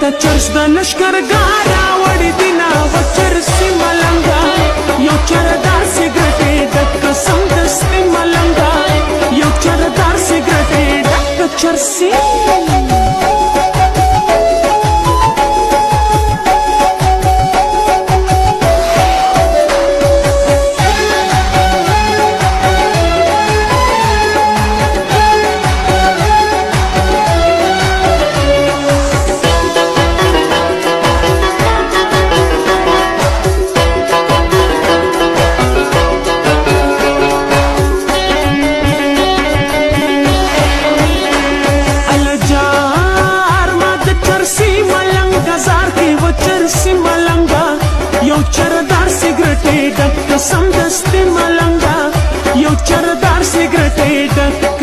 ته چرس د لښکرګاه راوړې دینه و چرسي ملنګه یو چردار سګرټ یې ډک سمدستي ملنګه یو چردار سګرټ یې ډک چرسي یو چردار سګرټ یې ډک سمدستي ملنګه یو چردار سګرټ یې ډک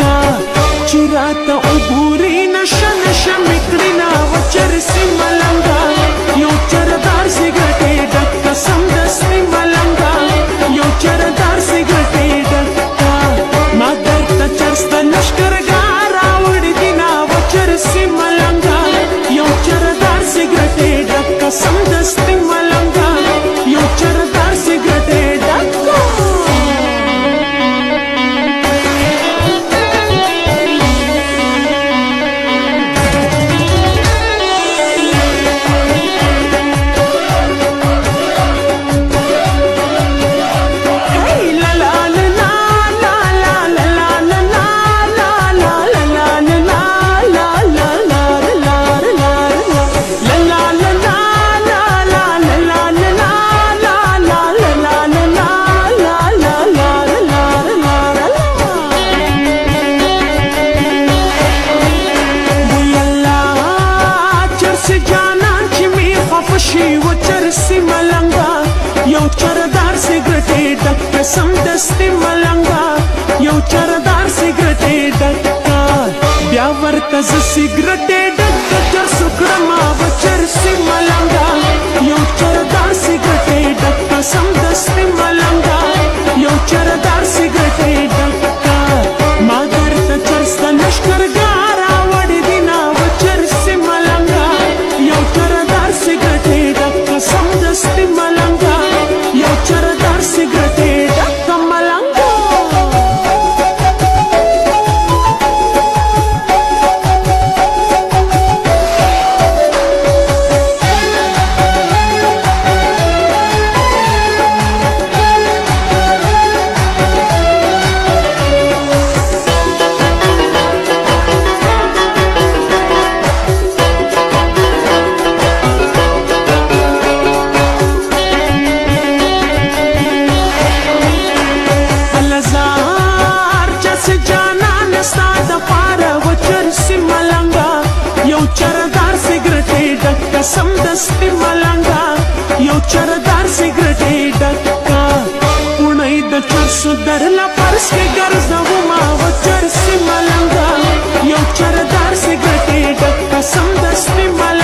چې راته وګوري نشه نشه مې کړینه و چرسي ملنګه یو چردار سګرټ یې ډک سمدستي ملنګه یو چردار سګرټ یې ډک ما درته چرس د لښکرګاه راوړې دینه و چرسي ملنګه یو چردار سګرټ یې ډک سمدستي ملنګه یو چردار سګرټ یې ډک و چرسي ملنګه یو چردار سګرټ یې ډک سمدستي ملنګه یو چردار سګرټ یې ډک بیا ورته زه سګرټ یې ډک چرس کړمه و چرسي ملنګه یو چردار سګرټ یې ډک سمدستي ملنګه یو چردار سګرټ یې ډک ما درته چرس د لښکرګاه راوړې دینه و چرسي ملنګه یو چردار سګرټ یې ډک سمدستي ملنګه یو چردار سګرټ یې ډک ملنګه یو چردار سګرټ یې ډک سمدستي ملنګه یو چردار سګرټ یې ډک پوڼۍ د چرسو درله فرش کې ګرځومه و چرسي ملنګه یو چردار سګرټ یې ډک سمدستي ملنګه